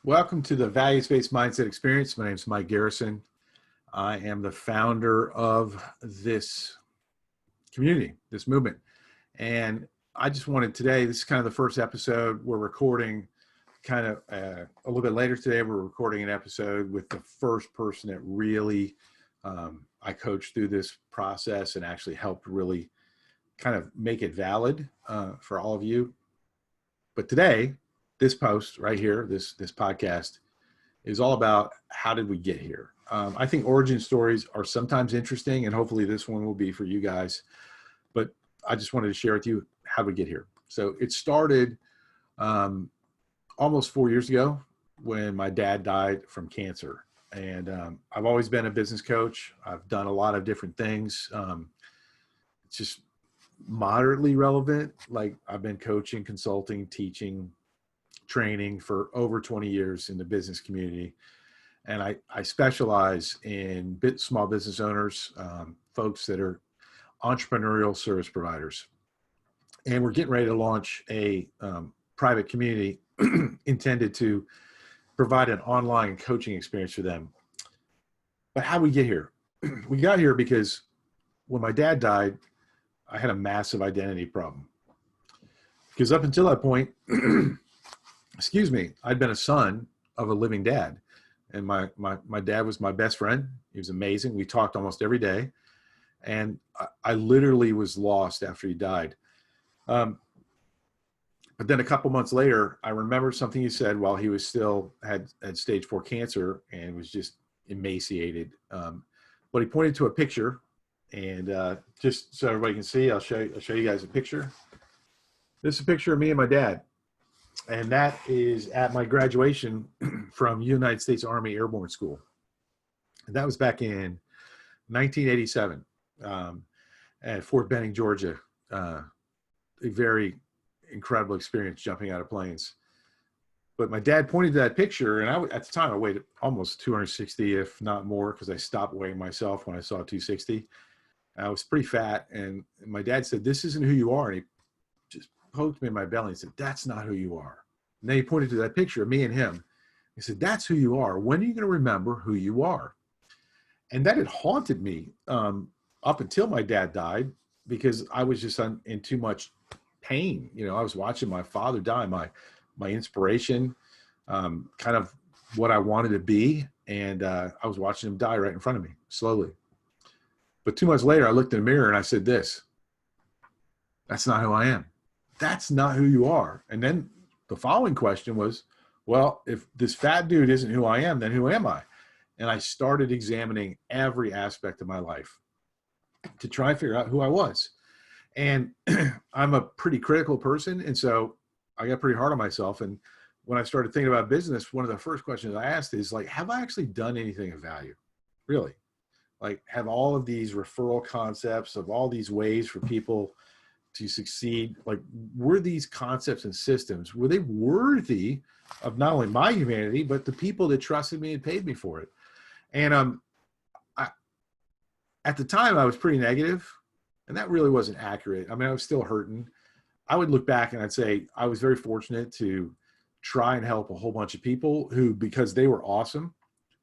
Welcome to the Values-Based Mindset Experience. My name is Mike Garrison. I am the founder of this community, this movement. And I just wanted today, this is kind of the first episode. We're recording kind of a little bit later today. We're recording an episode with the first person that really I coached through this process and actually helped really kind of make it valid for all of you. But today, this post right here, this podcast is all about how did we get here. I think origin stories are sometimes interesting, and hopefully this one will be for you guys. But I just wanted to share with you how we get here. So it started almost 4 years ago when my dad died from cancer. And I've always been a business coach. I've done a lot of different things. It's just moderately relevant. Like I've been coaching, consulting, teaching, training for over 20 years in the business community. And I specialize in small business owners, folks that are entrepreneurial service providers. And we're getting ready to launch a private community intended to provide an online coaching experience for them. But how we get here? We got here because when my dad died, I had a massive identity problem. Because up until that point, excuse me, I'd been a son of a living dad. And my dad was my best friend. He was amazing. We talked almost every day. And I literally was lost after he died. But then a couple months later, I remember something he said while he was still had stage 4 cancer and was just emaciated. But he pointed to a picture, and just so everybody can see, I'll show you guys a picture. This is a picture of me and my dad. And that is at my graduation from United States Army Airborne School. And that was back in 1987 at Fort Benning, Georgia. A very incredible experience jumping out of planes. But my dad pointed to that picture, and at the time I weighed almost 260, if not more, because I stopped weighing myself when I saw 260. I was pretty fat, and my dad said, "This isn't who you are." And he just poked me in my belly and said, "That's not who you are." And then he pointed to that picture of me and him. He said, "That's who you are. When are you going to remember who you are?" And that had haunted me up until my dad died, because I was just in too much pain. You know, I was watching my father die, my inspiration, kind of what I wanted to be. And I was watching him die right in front of me, slowly. But 2 months later, I looked in the mirror and I said this: "That's not who I am. That's not who you are." And then the following question was, well, if this fat dude isn't who I am, then who am I? And I started examining every aspect of my life to try and figure out who I was. And I'm a pretty critical person. And so I got pretty hard on myself. And when I started thinking about business, one of the first questions I asked is like, have I actually done anything of value? Really? Like, have all of these referral concepts, of all these ways for people to succeed, like, were these concepts and systems, were they worthy of not only my humanity, but the people that trusted me and paid me for it? And at the time, I was pretty negative, and that really wasn't accurate. I mean, I was still hurting. I would look back and I'd say I was very fortunate to try and help a whole bunch of people who, because they were awesome,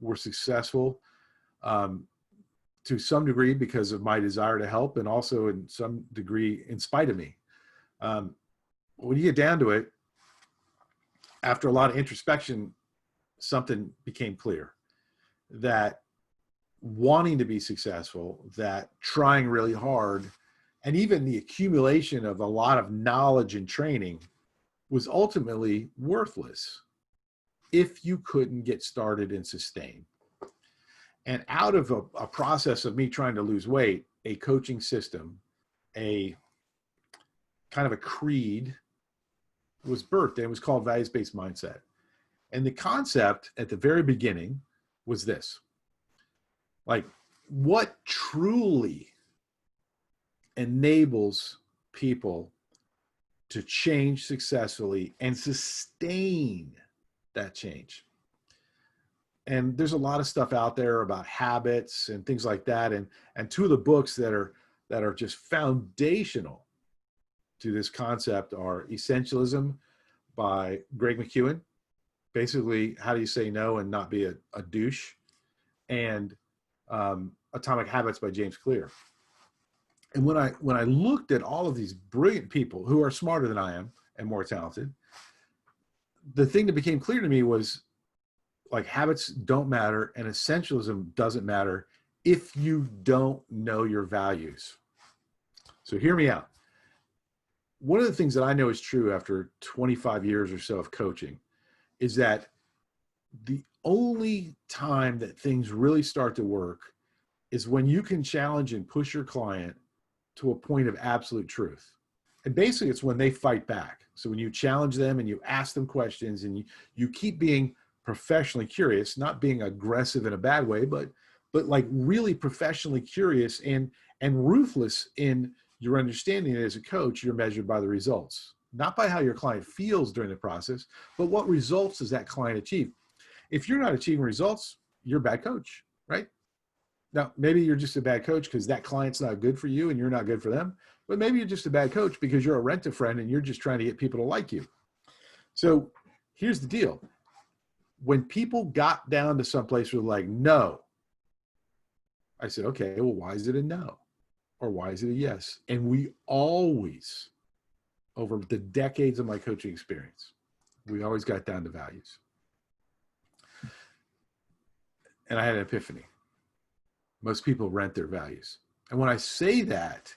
were successful to some degree because of my desire to help, and also in some degree in spite of me. When you get down to it, after a lot of introspection, something became clear: that wanting to be successful, that trying really hard, and even the accumulation of a lot of knowledge and training was ultimately worthless if you couldn't get started and sustain. And out of a process of me trying to lose weight, a coaching system, a kind of a creed was birthed, and it was called Values-Based Mindset. And the concept at the very beginning was this: like, what truly enables people to change successfully and sustain that change? And there's a lot of stuff out there about habits and things like that. And two of the books that are just foundational to this concept are Essentialism by Greg McKeown basically how do you say no and not be a douche, and Atomic Habits by James Clear. And when I looked at all of these brilliant people who are smarter than I am and more talented, the thing that became clear to me was, like, habits don't matter and essentialism doesn't matter if you don't know your values. So hear me out. One of the things that I know is true after 25 years or so of coaching is that the only time that things really start to work is when you can challenge and push your client to a point of absolute truth. And basically it's when they fight back. So when you challenge them and you ask them questions and you keep being professionally curious, not being aggressive in a bad way, but like really professionally curious and ruthless in your understanding as a coach, you're measured by the results, not by how your client feels during the process, but what results does that client achieve? If you're not achieving results, you're a bad coach, right? Now, maybe you're just a bad coach because that client's not good for you and you're not good for them, but maybe you're just a bad coach because you're a rent-a-friend and you're just trying to get people to like you. So here's the deal. When people got down to some place where they're like, no, I said, okay, well, why is it a no? Or why is it a yes? And we always, over the decades of my coaching experience, we always got down to values. And I had an epiphany. Most people rent their values. And when I say that,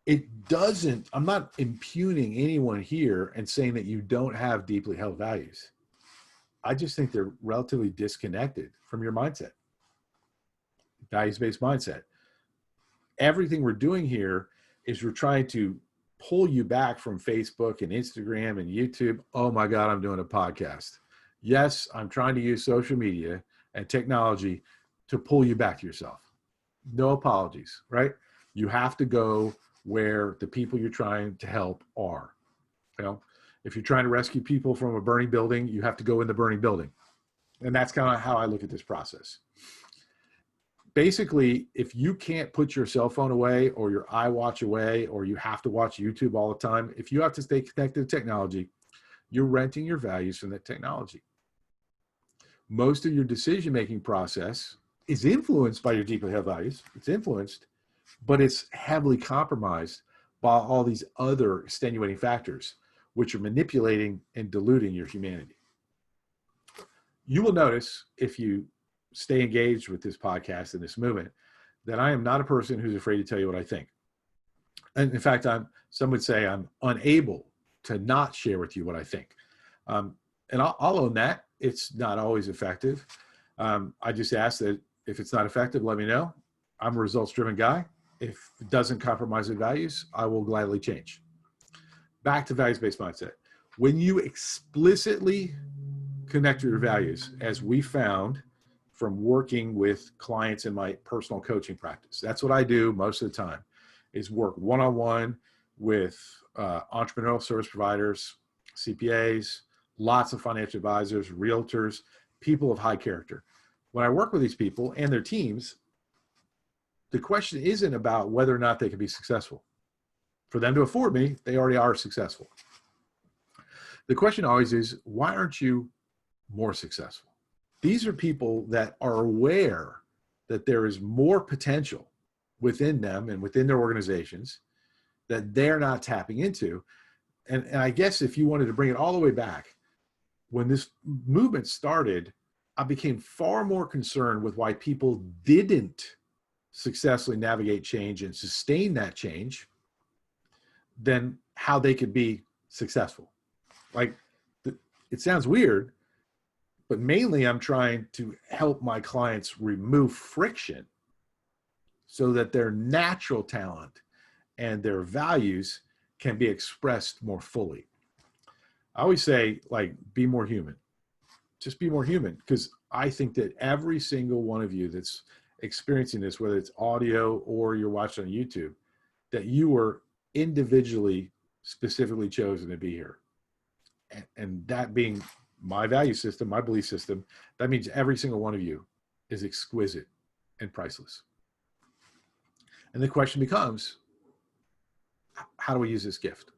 it doesn't, I'm not impugning anyone here and saying that you don't have deeply held values. I just think they're relatively disconnected from your mindset, values-based mindset. Everything we're doing here is we're trying to pull you back from Facebook and Instagram and YouTube. Oh my God, I'm doing a podcast. Yes, I'm trying to use social media and technology to pull you back to yourself. No apologies, right? You have to go where the people you're trying to help are. You know, if you're trying to rescue people from a burning building, you have to go in the burning building. And that's kind of how I look at this process. Basically, if you can't put your cell phone away or your iWatch away, or you have to watch YouTube all the time, if you have to stay connected to technology, you're renting your values from that technology. Most of your decision-making process is influenced by your deeply held values. It's influenced, but it's heavily compromised by all these other extenuating factors, which are manipulating and diluting your humanity. You will notice, if you stay engaged with this podcast and this movement, that I am not a person who's afraid to tell you what I think. And in fact, some would say I'm unable to not share with you what I think. And I'll own that. It's not always effective. I just ask that if it's not effective, let me know. I'm a results-driven guy. If it doesn't compromise the values, I will gladly change. Back to values-based mindset. When you explicitly connect to your values, as we found from working with clients in my personal coaching practice, that's what I do most of the time, is work one-on-one with entrepreneurial service providers, CPAs, lots of financial advisors, realtors, people of high character. When I work with these people and their teams, the question isn't about whether or not they can be successful. For them to afford me, they already are successful. The question always is, why aren't you more successful? These are people that are aware that there is more potential within them and within their organizations that they're not tapping into. And I guess if you wanted to bring it all the way back, when this movement started, I became far more concerned with why people didn't successfully navigate change and sustain that change than how they could be successful. Like, it sounds weird, but mainly I'm trying to help my clients remove friction so that their natural talent and their values can be expressed more fully. I always say, like, be more human. Just be more human, because I think that every single one of you that's experiencing this, whether it's audio or you're watching on YouTube, that you were individually, specifically chosen to be here. And that being my value system, my belief system, that means every single one of you is exquisite and priceless. And the question becomes, how do we use this gift?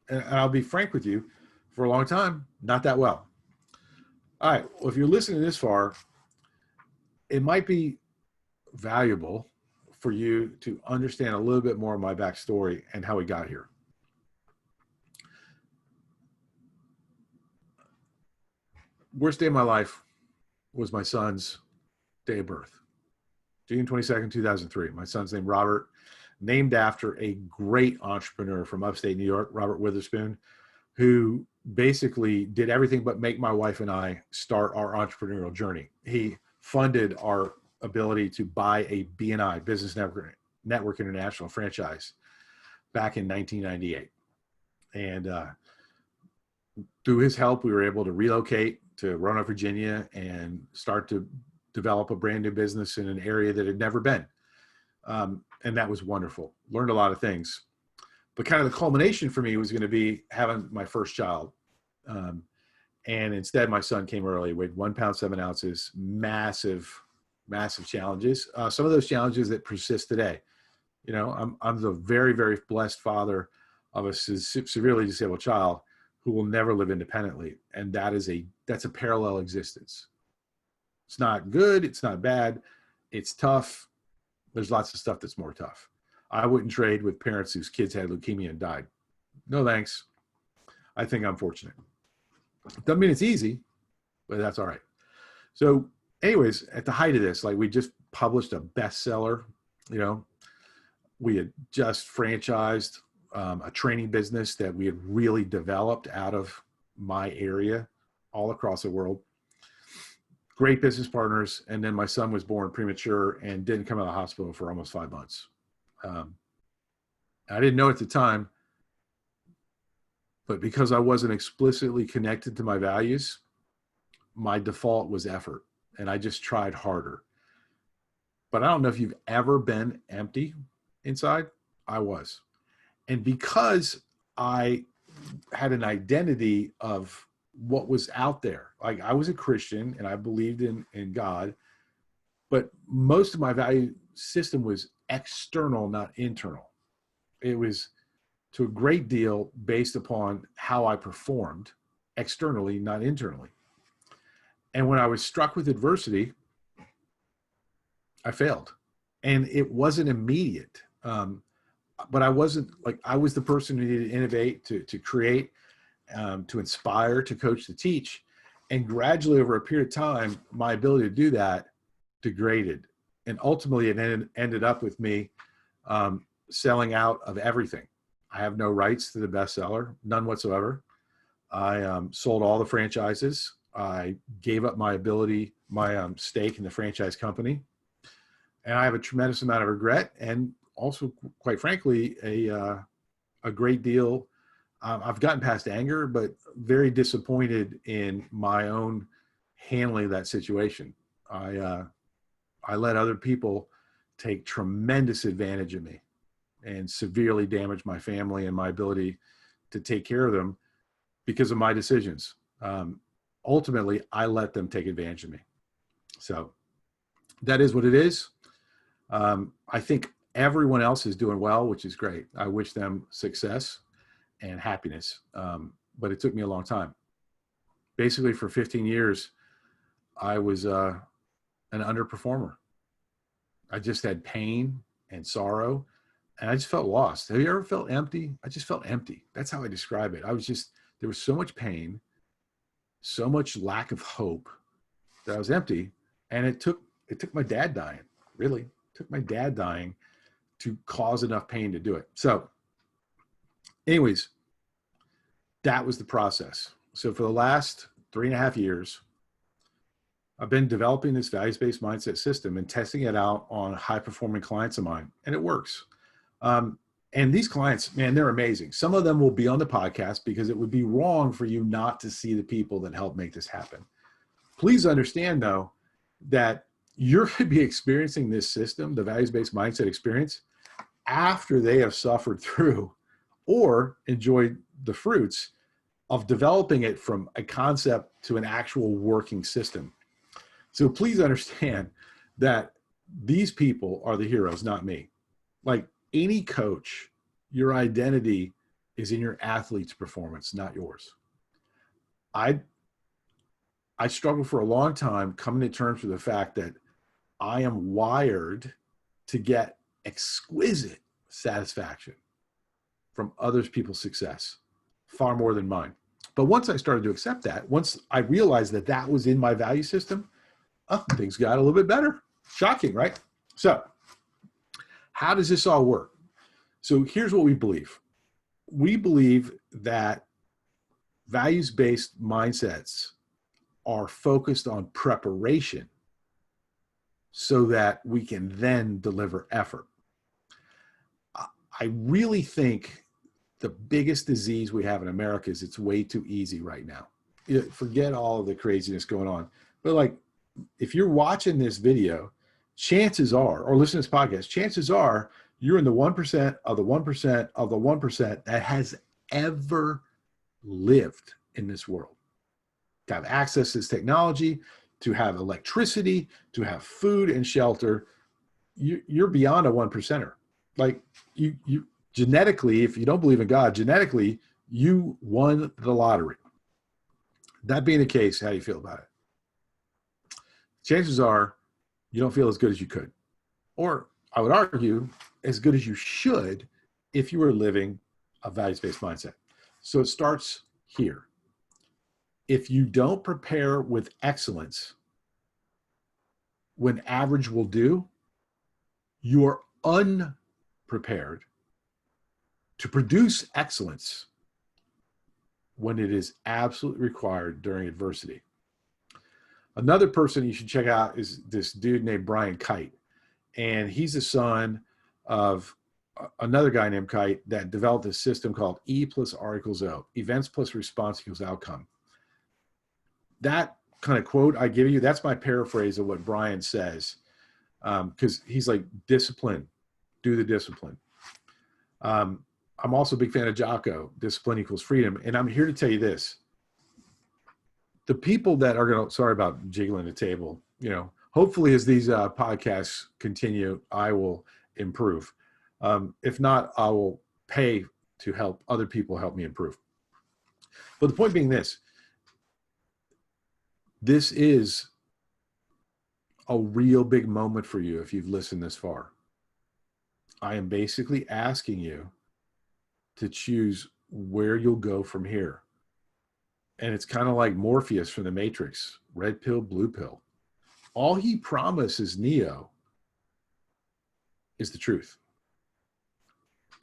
And I'll be frank with you, for a long time, not that well. All right. Well, if you're listening this far, it might be valuable for you to understand a little bit more of my backstory and how we got here. Worst day of my life was my son's day of birth, June 22nd, 2003. My son's named Robert, named after a great entrepreneur from upstate New York, Robert Witherspoon, who basically did everything but make my wife and I start our entrepreneurial journey. He funded our ability to buy a BNI, Business Network International franchise back in 1998. And through his help, we were able to relocate to Roanoke, Virginia, and start to develop a brand new business in an area that had never been. And that was wonderful. Learned a lot of things. But kind of the culmination for me was going to be having my first child. And instead, my son came early, weighed 1 pound, 7 ounces, massive challenges. Some of those challenges that persist today. You know, I'm the very, very blessed father of a severely disabled child who will never live independently. And that's a parallel existence. It's not good. It's not bad. It's tough. There's lots of stuff that's more tough. I wouldn't trade with parents whose kids had leukemia and died. No, thanks. I think I'm fortunate. Doesn't mean it's easy, but that's all right. So anyways, at the height of this, like we just published a bestseller, you know, we had just franchised a training business that we had really developed out of my area all across the world. Great business partners. And then my son was born premature and didn't come out of the hospital for almost 5 months. I didn't know at the time, but because I wasn't explicitly connected to my values, my default was effort. And I just tried harder. But I don't know if you've ever been empty inside. I was. And because I had an identity of what was out there, like I was a Christian and I believed in God, but most of my value system was external, not internal. It was to a great deal based upon how I performed externally, not internally. And when I was struck with adversity, I failed. And it wasn't immediate. But I wasn't like, I was the person who needed to innovate, to create, to inspire, to coach, to teach. And gradually over a period of time, my ability to do that degraded. And ultimately it ended up with me selling out of everything. I have no rights to the bestseller, none whatsoever. I sold all the franchises. I gave up my ability, my stake in the franchise company. And I have a tremendous amount of regret and also, quite frankly, a great deal. I've gotten past anger, but very disappointed in my own handling of that situation. I let other people take tremendous advantage of me and severely damage my family and my ability to take care of them because of my decisions. Ultimately, I let them take advantage of me. So that is what it is. I think everyone else is doing well, which is great. I wish them success and happiness. But it took me a long time. Basically, for 15 years, I was an underperformer. I just had pain and sorrow, and I just felt lost. Have you ever felt empty? I just felt empty. That's how I describe it. There was so much pain, so much lack of hope that I was empty. And it took my dad dying, really. It took my dad dying to cause enough pain to do it. So anyways, that was the process. So for the last 3.5 years, I've been developing this values-based mindset system and testing it out on high-performing clients of mine, and it works. And these clients, man, they're amazing. Some of them will be on the podcast because it would be wrong for you not to see the people that help make this happen. Please understand, though, that you're going to be experiencing this system, the values-based mindset experience, after they have suffered through or enjoyed the fruits of developing it from a concept to an actual working system. So please understand that these people are the heroes, not me. Like any coach, your identity is in your athlete's performance, not yours. I struggled for a long time coming to terms with the fact that I am wired to get exquisite satisfaction from others people's success, far more than mine. But once I started to accept that, once I realized that that was in my value system, things got a little bit better. Shocking, right? So how does this all work? So here's what we believe. We believe that values-based mindsets are focused on preparation so that we can then deliver effort. I really think the biggest disease we have in America is it's way too easy right now. Forget all of the craziness going on. But like, if you're watching this video, chances are, or listening to this podcast, chances are you're in the 1% of the 1% of the 1% that has ever lived in this world. To have access to this technology, to have electricity, to have food and shelter, you're beyond a 1%er. Like you genetically, if you don't believe in God, genetically, you won the lottery. That being the case, how do you feel about it? Chances are you don't feel as good as you could. Or I would argue, as good as you should if you were living a values-based mindset. So it starts here. If you don't prepare with excellence, when average will do, you are unprepared to produce excellence when it is absolutely required during adversity. Another person you should check out is this dude named Brian Kite. And he's the son of another guy named Kite that developed a system called E plus R equals O, events plus response equals outcome. That kind of quote I give you, that's my paraphrase of what Brian says. Because he's like, discipline, do the discipline. I'm also a big fan of Jocko, discipline equals freedom. And I'm here to tell you this. The people that are going to, sorry about jiggling the table, hopefully as these podcasts continue, I will improve. If not, I will pay to help other people help me improve. But the point being this is a real big moment for you if you've listened this far. I am basically asking you to choose where you'll go from here. And it's kind of like Morpheus from the Matrix, red pill, blue pill. All he promises Neo is the truth.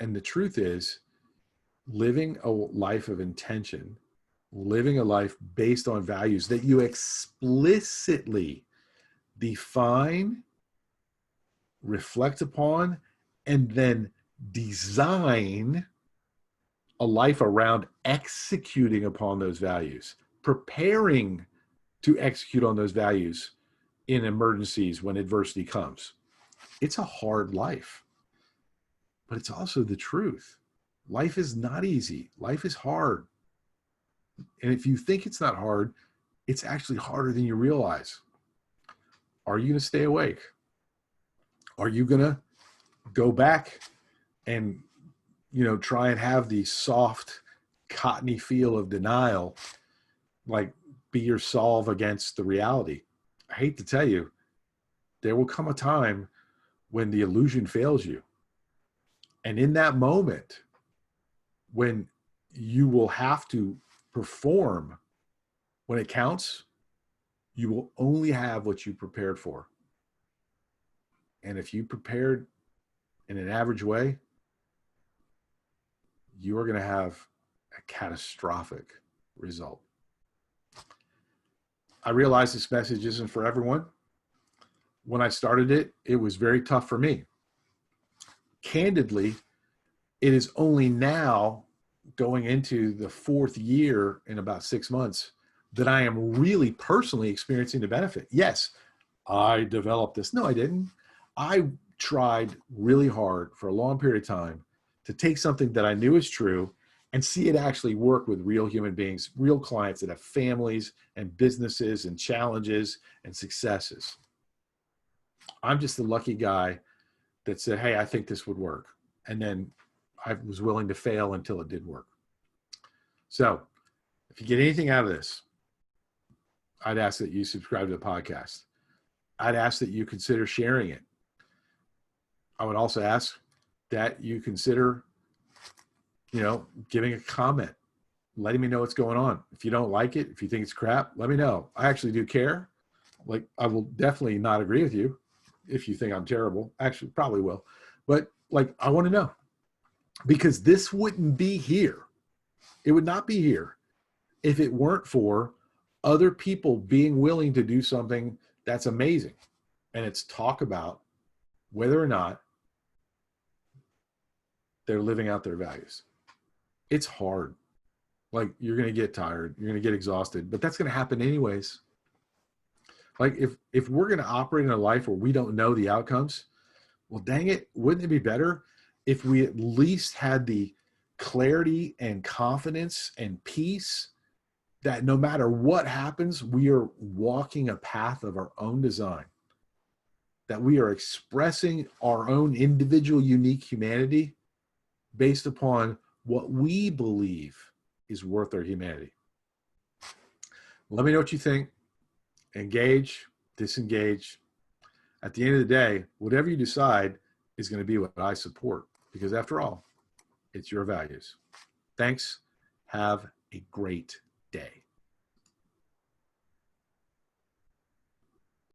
And the truth is living a life of intention, living a life based on values that you explicitly define, reflect upon, and then design a life around executing upon those values, preparing to execute on those values in emergencies when adversity comes. It's a hard life, but it's also the truth. Life is not easy. Life is hard. And if you think it's not hard, it's actually harder than you realize. Are you going to stay awake? Are you going to go back and try and have the soft, cottony feel of denial, like be your solve against the reality? I hate to tell you, there will come a time when the illusion fails you. And in that moment, when you will have to perform when it counts, you will only have what you prepared for. And if you prepared in an average way, you are going to have a catastrophic result. I realize this message isn't for everyone. When I started it, it was very tough for me. Candidly, it is only now, going into the 4th year in about 6 months, that I am really personally experiencing the benefit. Yes, I developed this. No, I didn't. I tried really hard for a long period of time to take something that I knew is true and see it actually work with real human beings, real clients that have families and businesses and challenges and successes. I'm just the lucky guy that said, hey, I think this would work. And then I was willing to fail until it did work. So if you get anything out of this, I'd ask that you subscribe to the podcast. I'd ask that you consider sharing it. I would also ask that you consider, giving a comment, letting me know what's going on. If you don't like it, if you think it's crap, let me know. I actually do care. Like, I will definitely not agree with you if you think I'm terrible. Actually, probably will. But like, I want to know, because this wouldn't be here. It would not be here if it weren't for other people being willing to do something that's amazing. And it's talk about whether or not they're living out their values. It's hard. Like, you're going to get tired. You're going to get exhausted, but that's going to happen anyways. Like, if we're going to operate in a life where we don't know the outcomes, well, dang it, wouldn't it be better if we at least had the clarity and confidence and peace that no matter what happens, we are walking a path of our own design, that we are expressing our own individual, unique humanity based upon what we believe is worth our humanity. Let me know what you think. Engage, disengage. At the end of the day, whatever you decide is going to be what I support, because after all, it's your values. Thanks. Have a great day.